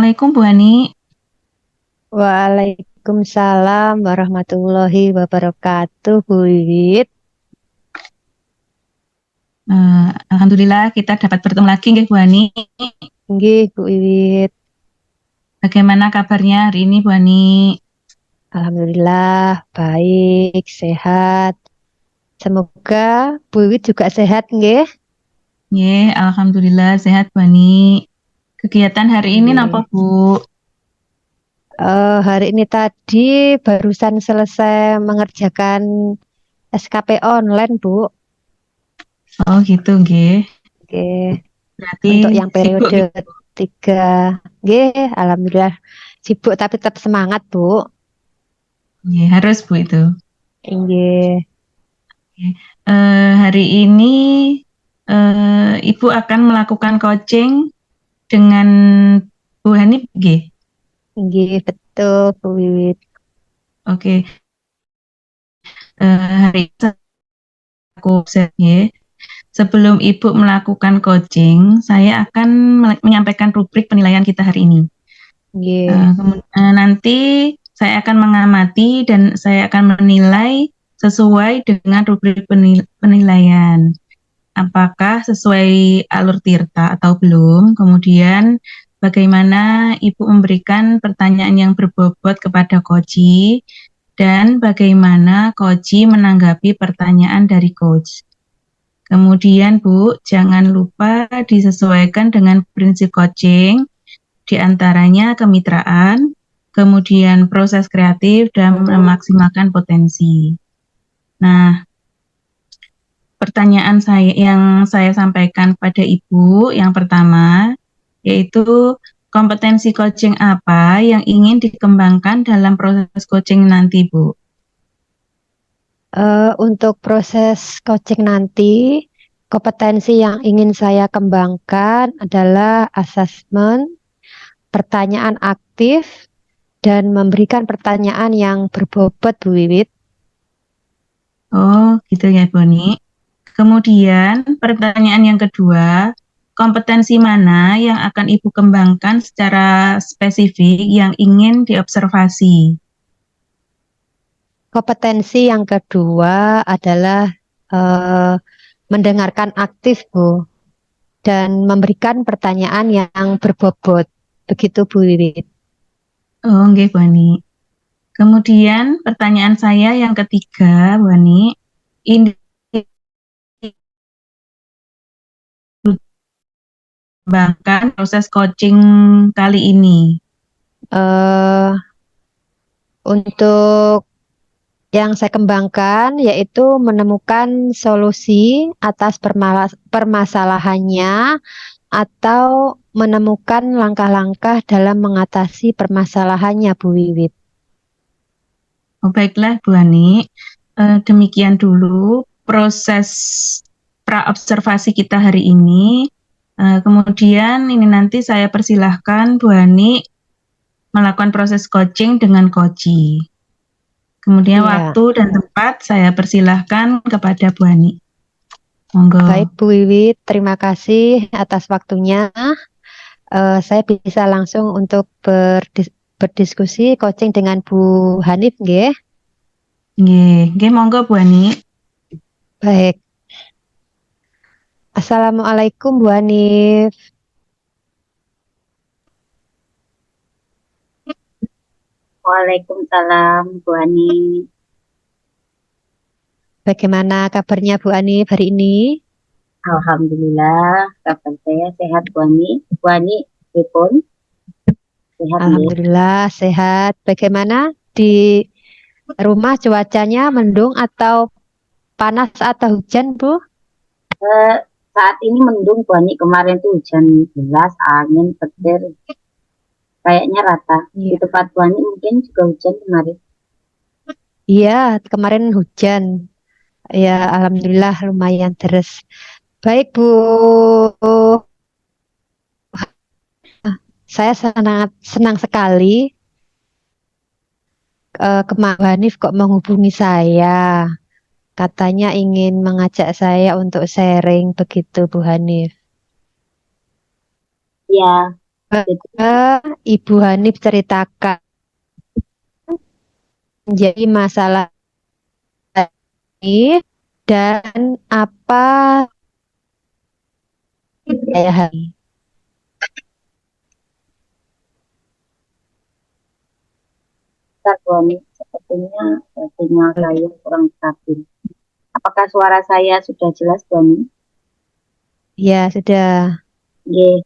Assalamualaikum Bu Ani. Waalaikumsalam warahmatullahi wabarakatuh, Bu Wiwit. Alhamdulillah kita dapat bertemu lagi nggih Bu Ani. Nggih, Bu Wiwit. Bagaimana kabarnya hari ini Bu Ani? Alhamdulillah baik, sehat. Semoga Bu Wiwit juga sehat, nggih. Alhamdulillah sehat Bu Ani. Kegiatan hari ini Nggih. napa Bu? Hari ini tadi barusan selesai mengerjakan SKP online, Bu. Oh gitu nggih. Nggih. Berarti Untuk yang sibuk periode gitu. 3. Nggih, alhamdulillah sibuk tapi tetap semangat, Bu. Nggih, harus Bu itu. Nggih. Nggih. Hari ini Ibu akan melakukan coaching dengan Bu Hani nggih. Nggih, betul, Bu Wiwit. Oke. Hari ini aku nggih. Sebelum Ibu melakukan coaching, saya akan menyampaikan rubrik penilaian kita hari ini. Nggih. Nanti saya akan mengamati dan saya akan menilai sesuai dengan rubrik penilaian. Apakah sesuai alur Tirta atau belum? Kemudian bagaimana Ibu memberikan pertanyaan yang berbobot kepada Koji dan bagaimana Koji menanggapi pertanyaan dari coach. Kemudian Bu, jangan lupa disesuaikan dengan prinsip coaching, diantaranya kemitraan, kemudian proses kreatif, dan memaksimalkan potensi. Nah, pertanyaan yang saya sampaikan pada Ibu yang pertama, yaitu kompetensi coaching apa yang ingin dikembangkan dalam proses coaching nanti, Bu? Untuk proses coaching nanti, kompetensi yang ingin saya kembangkan adalah asesmen, pertanyaan aktif, dan memberikan pertanyaan yang berbobot, Bu Wiwit. Oh, gitu ya, Boni. Kemudian pertanyaan yang kedua, kompetensi mana yang akan Ibu kembangkan secara spesifik yang ingin diobservasi? Kompetensi yang kedua adalah eh, mendengarkan aktif, Bu, dan memberikan pertanyaan yang berbobot. Begitu, Bu Wiwit. Oh, nggih, Boni. Kemudian pertanyaan saya yang ketiga, Boni, ini kembangkan proses coaching kali ini. Eh, untuk yang saya kembangkan yaitu menemukan solusi atas permasalahannya atau menemukan langkah-langkah dalam mengatasi permasalahannya, Bu Wiwit. Oh, baiklah, Bu Ani. Demikian dulu proses praobservasi kita hari ini. Kemudian ini nanti saya persilahkan Bu Hani melakukan proses coaching dengan Koji. Kemudian Iya, waktu dan tempat saya persilahkan kepada Bu Hani. baik Monggo. Bu Wiwit, terima kasih atas waktunya. Saya bisa langsung untuk berdiskusi coaching dengan Bu Hanif, nggih. Nggih, nggih monggo Bu Hani. Baik. Assalamualaikum Bu Hanif. Waalaikumsalam, Bu Ani. Bagaimana kabarnya Bu Hanif hari ini? Alhamdulillah, kabar saya sehat, Bu Ani. Bu Ani, pripun? Sehat nggih? Alhamdulillah sehat. Bagaimana di rumah cuacanya mendung atau panas atau hujan, Bu? Eh, Saat ini mendung, Bu Ani. Kemarin tuh hujan deras, angin, petir. Kayaknya rata. Di Iya. tempat Bu Ani mungkin juga hujan kemarin. Iya, kemarin hujan. Ya, alhamdulillah lumayan deras. Baik, Bu. Saya sangat senang sekali kemarin Hanif kok menghubungi saya. Katanya ingin mengajak saya untuk sharing begitu, Bu Hanif. Ya, Jadi Ibu Hanif ceritakan menjadi masalah ini dan apa saya hari. Bentar, Bu Ani, sepertinya sinyal saya kurang stabil. Apakah suara saya sudah jelas, Bu Ani? Ya, sudah. Nggih.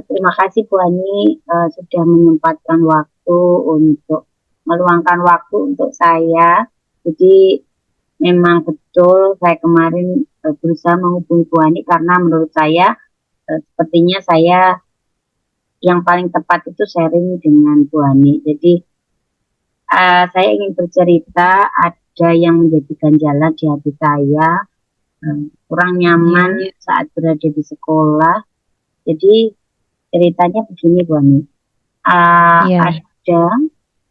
Terima kasih Bu Ani sudah menyempatkan waktu untuk meluangkan waktu untuk saya. Jadi memang betul saya kemarin berusaha menghubungi Bu Ani karena menurut saya sepertinya saya yang paling tepat itu sharing dengan Bu Ani. Jadi saya ingin bercerita ada yang menjadi ganjalan di hati saya, kurang nyaman saat berada di sekolah. Jadi ceritanya begini Bu Ani. Ya. Ada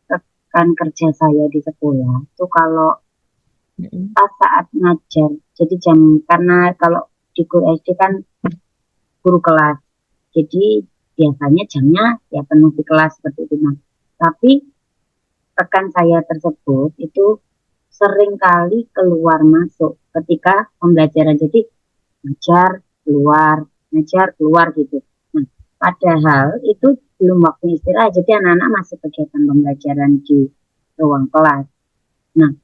rekan kerja saya di sekolah itu kalau pas saat ngajar, jadi karena kalau di guru SD kan guru kelas, jadi biasanya jamnya ya penuh di kelas seperti itu. Nah, tapi rekan saya tersebut itu sering kali keluar masuk ketika pembelajaran, jadi ngajar keluar gitu. Nah, padahal itu belum waktu istirahat, jadi anak-anak masih kegiatan pembelajaran di ruang kelas. Nah,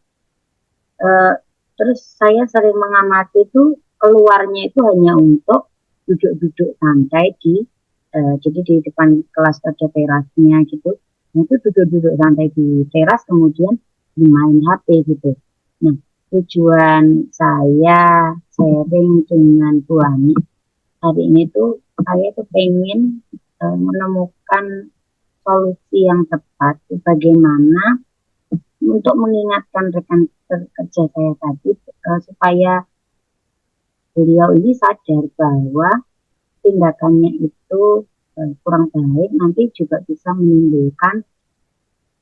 terus saya sering mengamati itu keluarnya itu hanya untuk duduk-duduk santai jadi di depan kelas ada terasnya gitu. Nah, itu duduk-duduk santai di teras kemudian main HP gitu. Nah, tujuan saya sharing dengan Bu Ani hari ini tuh saya tuh pengen menemukan solusi yang tepat bagaimana untuk mengingatkan rekan kerja saya tadi supaya beliau ini sadar bahwa tindakannya itu kurang baik, nanti juga bisa menimbulkan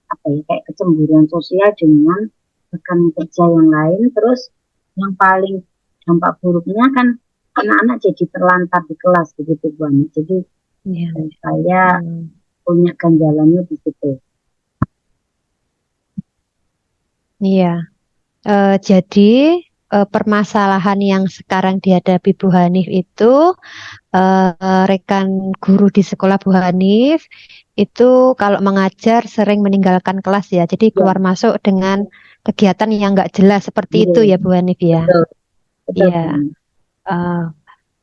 apa ya kayak kecemburuan sosial dengan rekan kerja yang lain. Terus yang paling dampak buruknya kan anak-anak jadi terlantar di kelas begitu Bu Ani. Jadi saya punya ganjalannya di situ. Iya. Jadi permasalahan yang sekarang dihadapi Bu Hanif itu rekan guru di sekolah Bu Hanif itu kalau mengajar sering meninggalkan kelas ya. Jadi keluar masuk dengan kegiatan yang nggak jelas seperti itu ya Bu Hanif ya. Betul, betul. Iya.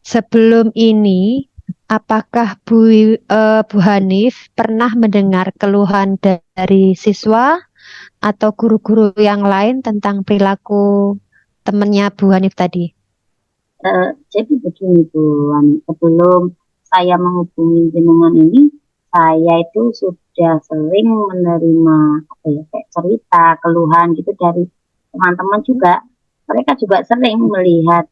Sebelum ini, apakah Bu Hanif pernah mendengar keluhan dari siswa atau guru-guru yang lain tentang perilaku temannya Bu Hanif tadi? Jadi begini Bu Ani, sebelum saya menghubungi jenengan ini, saya itu sudah sering menerima apa ya, kayak cerita, keluhan gitu dari teman-teman juga. Mereka juga sering melihat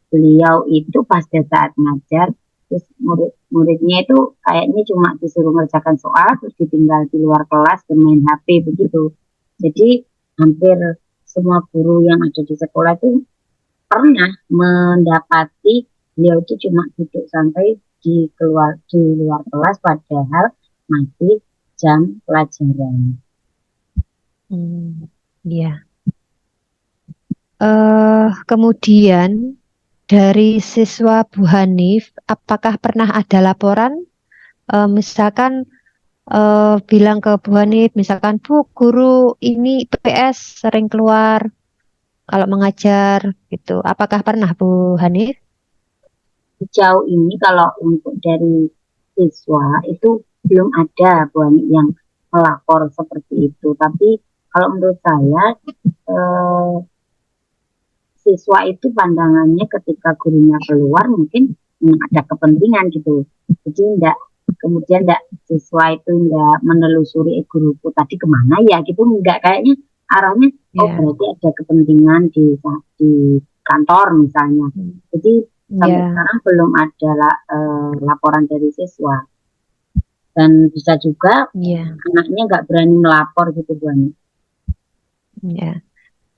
beliau itu pada saat ngajar, terus murid-muridnya itu kayaknya cuma disuruh mengerjakan soal, terus ditinggal di luar kelas bermain HP begitu. Jadi hampir semua guru yang ada di sekolah itu pernah mendapati beliau itu cuma duduk santai di luar kelas padahal masih jam pelajaran. Iya. Kemudian dari siswa Bu Hanif, apakah pernah ada laporan, misalkan bilang ke Bu Hanif, misalkan Bu, guru ini PS sering keluar kalau mengajar gitu. Apakah pernah Bu Hanif? Sejauh ini kalau untuk dari siswa itu belum ada Bu Ani yang melapor seperti itu. Tapi kalau menurut saya siswa itu pandangannya ketika gurunya keluar mungkin ada kepentingan gitu. Jadi kemudian siswa itu enggak menelusuri guruku tadi kemana ya gitu, enggak, kayaknya arahnya berarti ada kepentingan di kantor misalnya. Jadi sampai sekarang belum ada laporan dari siswa, dan bisa juga anaknya nggak berani melapor gitu Bu Ani.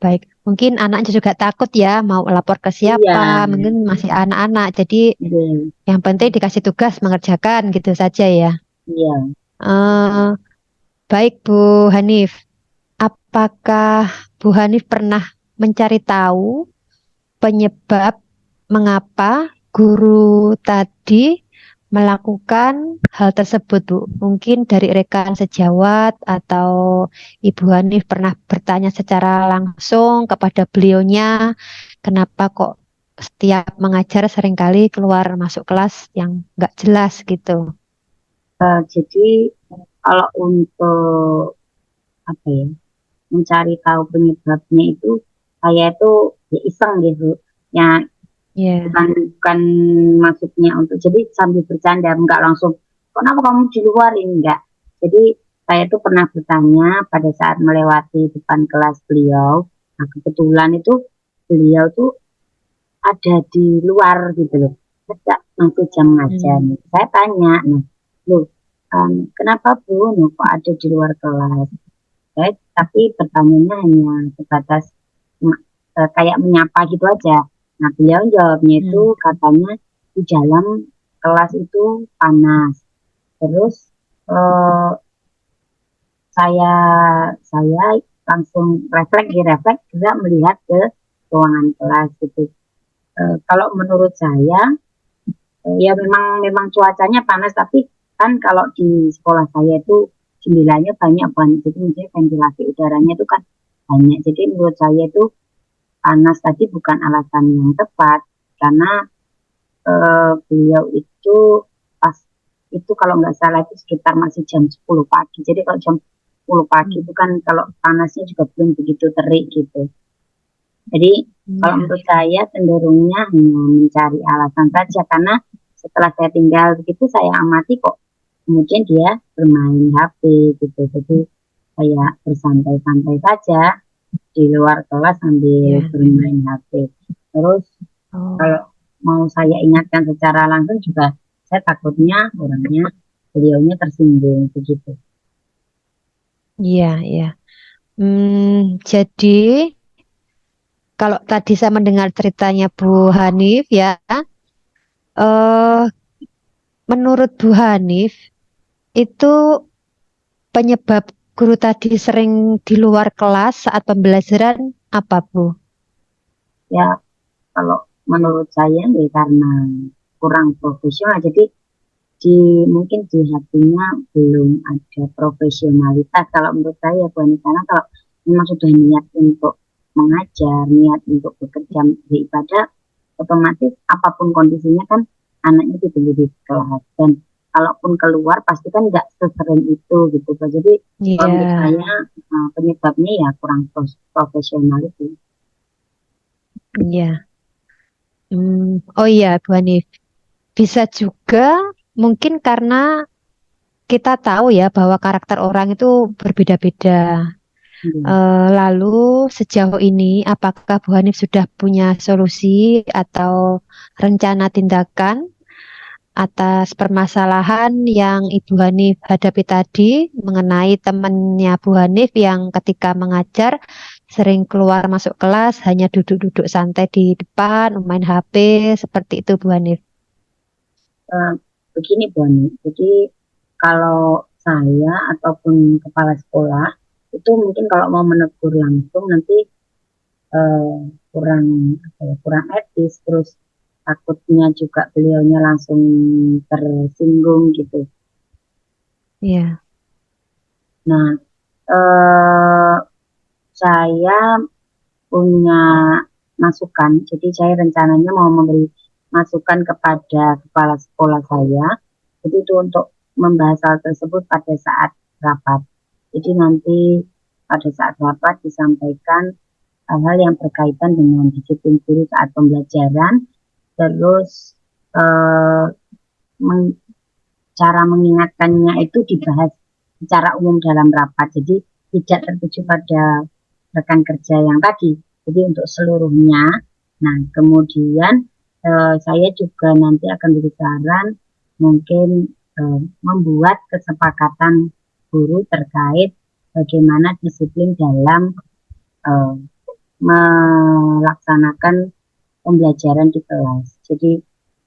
baik. Mungkin anaknya juga takut ya, mau lapor ke Iya, siapa, mungkin masih anak-anak. Jadi iya, yang penting dikasih tugas mengerjakan gitu saja ya. iya. Eh, baik Bu Hanif, apakah Bu Hanif pernah mencari tahu penyebab mengapa guru tadi melakukan hal tersebut, Bu? Mungkin dari rekan sejawat atau Ibu Hanif pernah bertanya secara langsung kepada beliaunya, kenapa kok setiap mengajar seringkali keluar masuk kelas yang nggak jelas gitu. Jadi kalau untuk apa ya, mencari tahu penyebabnya itu saya itu ya iseng gitu. Ya Ya, bukan maksudnya untuk jadi sambil bercanda enggak langsung kenapa kamu di luar ini enggak. Jadi saya tuh pernah bertanya pada saat melewati depan kelas beliau. Nah, kebetulan itu beliau tuh ada di luar gitu loh. Tidak masih jam ngajar. hmm, Saya tanya, nah, loh, kenapa Bu? Nah, kok ada di luar kelas? Tapi pertanyaannya hanya sebatas kayak menyapa gitu aja. Nah, beliau jawabnya itu hmm, katanya di dalam kelas itu panas. Terus eh, saya saya langsung refleks juga melihat ke ruangan kelas gitu. Kalau menurut saya ya memang cuacanya panas tapi kan kalau di sekolah saya itu jendelanya banyak banget jadi misalnya ventilasi udaranya itu kan banyak jadi menurut saya itu panas tadi bukan alasan yang tepat karena beliau itu pas itu kalau nggak salah itu sekitar masih jam 10 pagi jadi kalau jam 10 pagi hmm. itu kan kalau panasnya juga belum begitu terik gitu jadi kalau Ya, menurut saya cenderungnya hanya mencari alasan saja karena setelah saya tinggal begitu saya amati kok kemudian dia bermain HP gitu. Jadi kayak bersantai-santai saja di luar kelas sambil ya. bermain HP. Terus Oh, kalau mau saya ingatkan secara langsung juga saya takutnya orangnya beliaunya tersinggung begitu. iya, iya. Jadi kalau tadi saya mendengar ceritanya Bu Hanif ya, eh menurut Bu Hanif itu penyebab guru tadi sering di luar kelas saat pembelajaran apa Bu? Ya kalau menurut saya ya karena kurang profesional jadi di mungkin di hatinya belum ada profesionalitas kalau menurut saya bukan karena kalau memang sudah niat untuk mengajar niat untuk bekerja di ibadah otomatis apapun kondisinya kan anaknya dibeli di kelas dan kalaupun keluar pasti kan nggak sesering itu gitu jadi kalau Iya, menurut saya penyebabnya ya kurang profesional itu. iya. Oh iya Bu Hanif, bisa juga mungkin karena kita tahu ya bahwa karakter orang itu berbeda-beda. Hmm. Lalu sejauh ini apakah Bu Hanif sudah punya solusi atau rencana tindakan atas permasalahan yang Ibu Hanif hadapi tadi mengenai temannya Bu Hanif yang ketika mengajar sering keluar masuk kelas hanya duduk-duduk santai di depan main HP seperti itu Bu Hanif. Eh, begini Boni, jadi kalau saya ataupun kepala sekolah itu mungkin kalau mau menegur langsung nanti eh, kurang kurang etis terus takutnya juga beliaunya langsung tersinggung gitu. Iya, Nah, eh, saya punya masukan, jadi saya rencananya mau memberi masukan kepada kepala sekolah saya, jadi itu untuk membahas hal tersebut pada saat rapat. Jadi nanti pada saat rapat disampaikan hal-hal yang berkaitan dengan disiplin guru saat pembelajaran, terus eh, meng- cara mengingatkannya itu dibahas secara umum dalam rapat. Jadi tidak tertuju pada rekan kerja yang tadi. Jadi untuk seluruhnya. Nah, kemudian saya juga nanti akan beri saran mungkin membuat kesepakatan guru terkait bagaimana disiplin dalam eh, melaksanakan pembelajaran di kelas. Jadi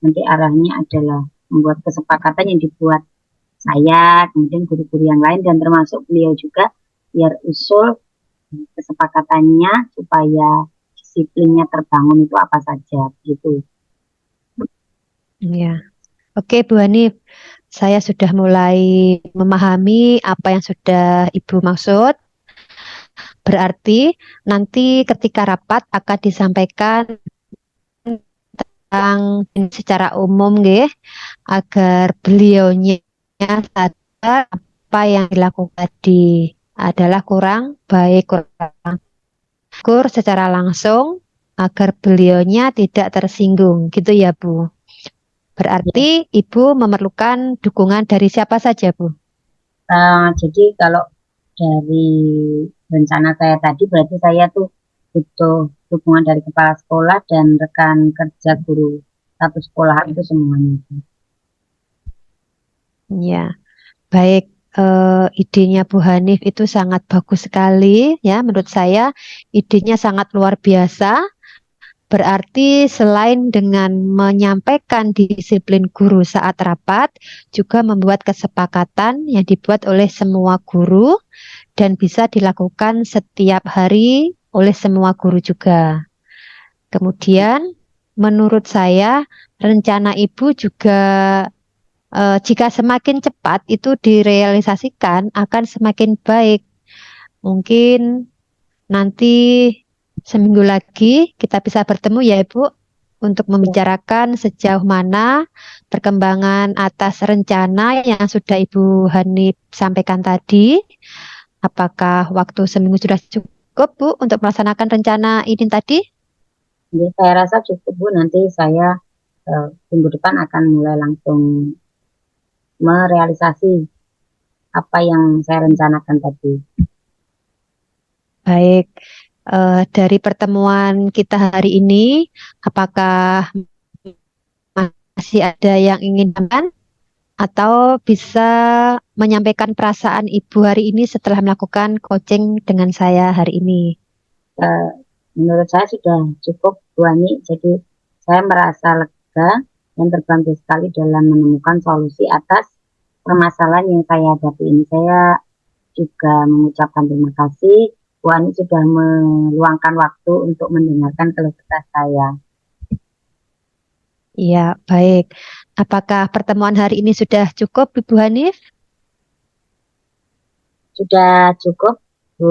nanti arahnya adalah membuat kesepakatan yang dibuat saya, kemudian guru-guru yang lain dan termasuk beliau juga, biar usul kesepakatannya supaya disiplinnya terbangun itu apa saja gitu. Ya. Oke, Bu Hanif, saya sudah mulai memahami apa yang sudah Ibu maksud. Berarti nanti ketika rapat akan disampaikan tentang secara umum nggih, agar beliaunya sadar apa yang dilakukan tadi adalah kurang baik, kurang tegur secara langsung agar beliaunya tidak tersinggung, gitu ya Bu. Berarti Ibu memerlukan dukungan dari siapa saja, Bu? Jadi kalau dari rencana saya tadi berarti saya tuh butuh dukungan dari kepala sekolah dan rekan kerja guru satu sekolah itu semuanya. Ya, baik. Idenya Bu Hanif itu sangat bagus sekali ya, menurut saya idenya sangat luar biasa. Berarti selain dengan menyampaikan disiplin guru saat rapat, juga membuat kesepakatan yang dibuat oleh semua guru dan bisa dilakukan setiap hari oleh semua guru juga. Kemudian, menurut saya, rencana Ibu juga jika semakin cepat itu direalisasikan akan semakin baik. Mungkin nanti seminggu lagi kita bisa bertemu ya Ibu untuk membicarakan sejauh mana perkembangan atas rencana yang sudah Ibu Hanif sampaikan tadi. Apakah waktu seminggu sudah cukup Bu untuk melaksanakan rencana ini tadi? Jadi saya rasa cukup Bu, nanti saya minggu depan akan mulai langsung merealisasi apa yang saya rencanakan tadi. Baik, dari pertemuan kita hari ini, apakah masih ada yang ingin tambahkan atau bisa menyampaikan perasaan Ibu hari ini setelah melakukan coaching dengan saya hari ini? Menurut saya sudah cukup Bu Ani, jadi saya merasa lega dan terbantu sekali dalam menemukan solusi atas permasalahan yang saya hadapi ini. Saya juga mengucapkan terima kasih Bu Ani sudah meluangkan waktu untuk mendengarkan keluh kesah saya. Iya, baik. Apakah pertemuan hari ini sudah cukup, Ibu Hanif? Sudah cukup Bu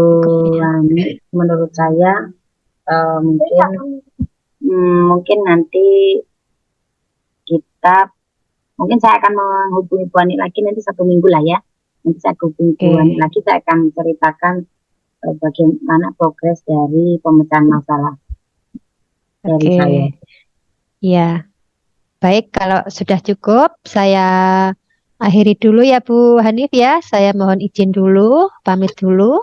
Ya. Ani, menurut saya mungkin nanti mungkin saya akan menghubungi Bu Ani lagi nanti 1 minggu lah ya. Nanti saya hubungi Bu Ani lagi, saya akan ceritakan bagaimana progres dari pemecahan masalah dari saya. Ya, baik. Kalau sudah cukup, saya akhiri dulu ya Bu Hanif ya. Saya mohon izin dulu, pamit dulu.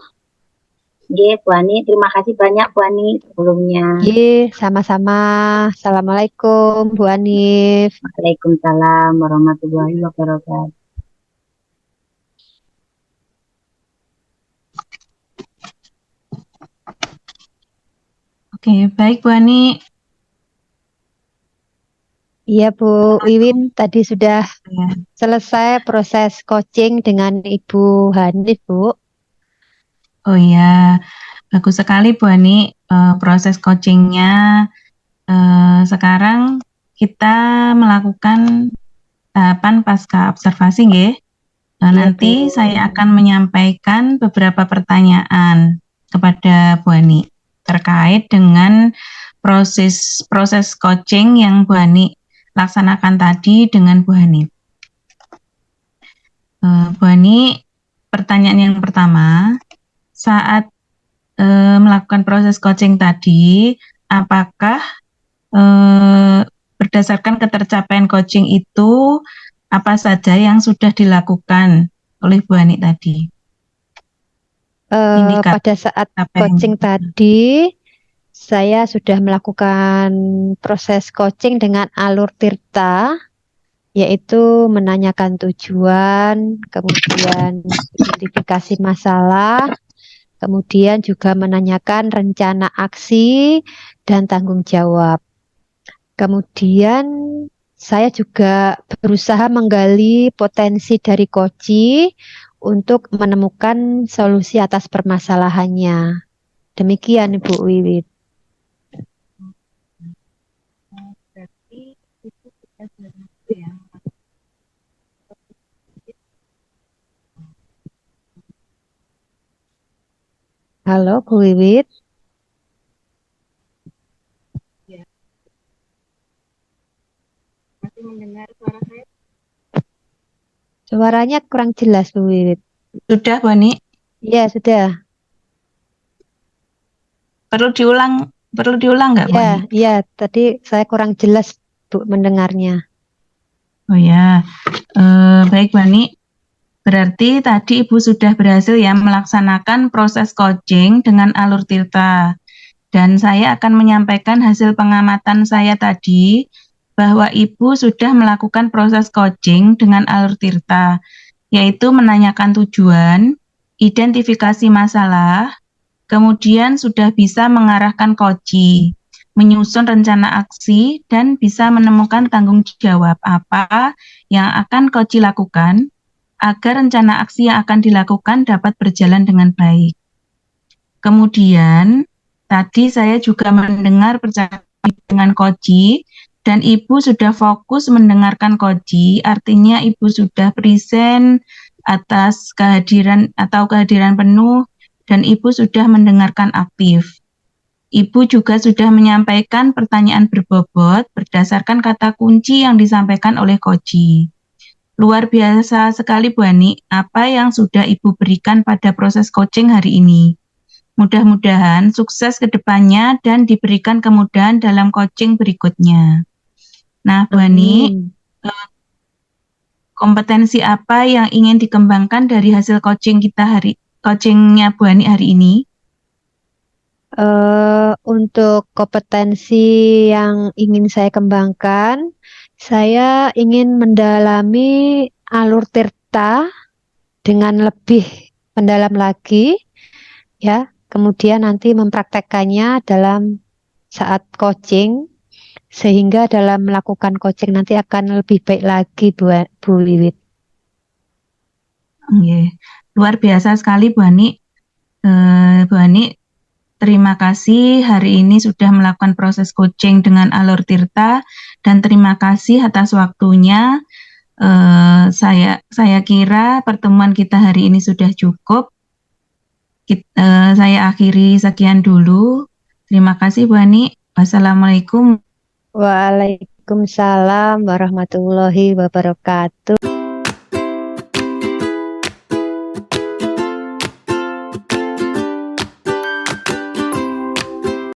Oke, Bu Ani, terima kasih banyak Bu Ani sebelumnya. Oke, sama-sama. Assalamualaikum Bu Hanif. Waalaikumsalam warahmatullahi wabarakatuh. Oke, baik Bu Ani. Iya Bu Wiwin, tadi sudah selesai proses coaching dengan Ibu Hanif Bu. Oh iya, bagus sekali Bu Ani, proses coachingnya. Sekarang kita melakukan tahapan pasca observasi nggih. Nanti saya akan menyampaikan beberapa pertanyaan kepada Bu Ani terkait dengan proses coaching yang Bu Ani laksanakan tadi dengan Bu Hani. Bu Hani, pertanyaan yang pertama, saat melakukan proses coaching tadi, apakah berdasarkan ketercapaian coaching itu apa saja yang sudah dilakukan oleh Bu Hani tadi? Pada saat coaching tadi, saya sudah melakukan proses coaching dengan alur Tirta, yaitu menanyakan tujuan, kemudian identifikasi masalah, Kemudian juga menanyakan rencana aksi dan tanggung jawab. Kemudian saya juga berusaha menggali potensi dari Koci untuk menemukan solusi atas permasalahannya. Demikian Ibu Wiwit. Berarti itu kita berhasil ya. Halo Bu Wiwit. Ya. Masih mendengar suara saya? Suaranya kurang jelas Bu Wiwit. Sudah, Bu Ani? Iya, sudah. Perlu diulang nggak, Bu Iya, Ani? iya, tadi saya kurang jelas Bu mendengarnya. Oh ya, baik Bu Ani. Berarti tadi Ibu sudah berhasil ya melaksanakan proses coaching dengan alur Tirta. Dan saya akan menyampaikan hasil pengamatan saya tadi bahwa Ibu sudah melakukan proses coaching dengan alur Tirta, yaitu menanyakan tujuan, identifikasi masalah, kemudian sudah bisa mengarahkan koci, menyusun rencana aksi, dan bisa menemukan tanggung jawab apa yang akan koci lakukan agar rencana aksi yang akan dilakukan dapat berjalan dengan baik. Kemudian, tadi saya juga mendengar percakapan dengan koci, dan Ibu sudah fokus mendengarkan koci, artinya Ibu sudah present atas kehadiran penuh, dan Ibu sudah mendengarkan aktif. Ibu juga sudah menyampaikan pertanyaan berbobot berdasarkan kata kunci yang disampaikan oleh koci. Luar biasa sekali Bu Ani, apa yang sudah Ibu berikan pada proses coaching hari ini. Mudah-mudahan sukses ke depannya dan diberikan kemudahan dalam coaching berikutnya. Nah, Bu Ani, kompetensi apa yang ingin dikembangkan dari hasil coachingnya Bu Ani hari ini? Untuk kompetensi yang ingin saya kembangkan, saya ingin mendalami alur Tirta dengan lebih mendalam lagi, ya. Kemudian nanti mempraktekkannya dalam saat coaching, sehingga dalam melakukan coaching nanti akan lebih baik lagi Bu Wiwit. Luar biasa sekali Bu Ani. Bu Ani, terima kasih hari ini sudah melakukan proses coaching dengan alur Tirta, dan terima kasih atas waktunya. Saya kira pertemuan kita hari ini sudah cukup. Saya akhiri sekian dulu. Terima kasih Bu Ani. Wassalamualaikum. Waalaikumsalam warahmatullahi wabarakatuh.